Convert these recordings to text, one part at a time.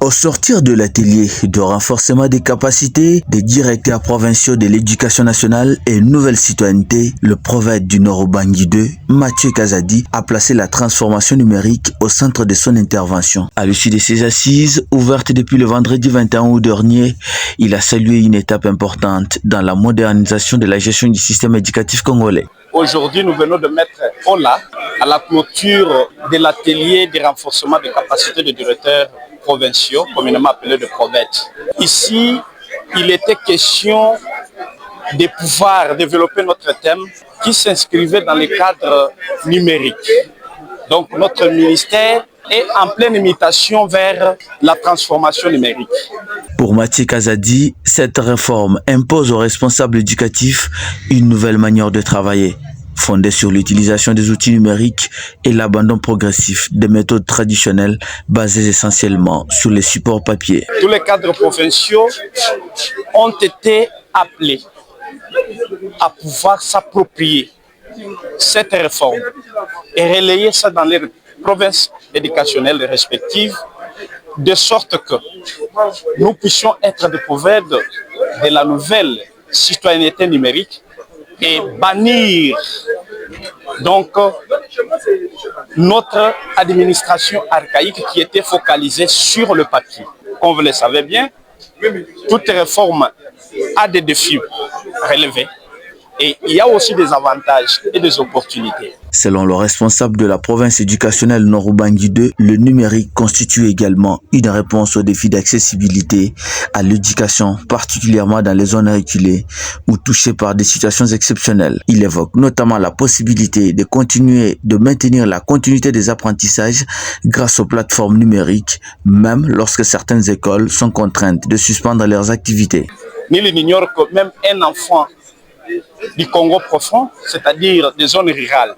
Au sortir de l'atelier de renforcement des capacités des directeurs provinciaux de l'éducation nationale et nouvelle citoyenneté, le prophète du Nord Ubangi 2, Mathieu Kazadi, a placé la transformation numérique au centre de son intervention. À l'issue de ces assises, ouvertes depuis le vendredi 21 août dernier, il a salué une étape importante dans la modernisation de la gestion du système éducatif congolais. Aujourd'hui, nous venons de mettre au là à la clôture de l'atelier de renforcement des capacités de directeurs provinciaux, communément appelés de prophètes. Ici, il était question de pouvoir développer notre thème qui s'inscrivait dans le cadre numérique. Donc notre ministère est en pleine imitation vers la transformation numérique. Pour Mathieu Kazadi, cette réforme impose aux responsables éducatifs une nouvelle manière de travailler, fondée sur l'utilisation des outils numériques et l'abandon progressif des méthodes traditionnelles basées essentiellement sur les supports papier. Tous les cadres provinciaux ont été appelés à pouvoir s'approprier cette réforme et relayer ça dans les provinces éducationnelles respectives, de sorte que nous puissions être des prophètes de la nouvelle citoyenneté numérique et bannir donc notre administration archaïque qui était focalisée sur le papier. Comme vous le savez bien, toute réforme a des défis relevés et il y a aussi des avantages et des opportunités. Selon le responsable de la province éducationnelle Nord Ubangi 2, le numérique constitue également une réponse aux défis d'accessibilité à l'éducation, particulièrement dans les zones reculées ou touchées par des situations exceptionnelles. Il évoque notamment la possibilité de continuer de maintenir la continuité des apprentissages grâce aux plateformes numériques, même lorsque certaines écoles sont contraintes de suspendre leurs activités. Nul n'ignore que même un enfant du Congo profond, c'est-à-dire des zones rurales,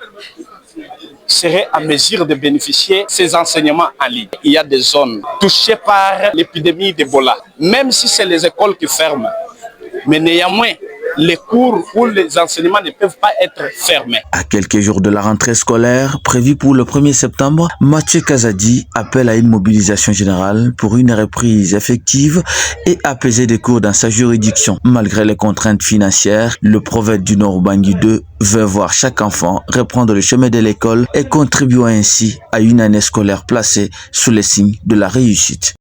serait à mesure de bénéficier de ces enseignements en ligne. Il y a des zones touchées par l'épidémie d'Ebola, même si c'est les écoles qui ferment, mais néanmoins, les cours ou les enseignements ne peuvent pas être fermés. À quelques jours de la rentrée scolaire, prévue pour le 1er septembre, Mathieu Kazadi appelle à une mobilisation générale pour une reprise effective et apaisée des cours dans sa juridiction. Malgré les contraintes financières, le prophète du Nord Ubangi 2 veut voir chaque enfant reprendre le chemin de l'école et contribuer ainsi à une année scolaire placée sous les signes de la réussite.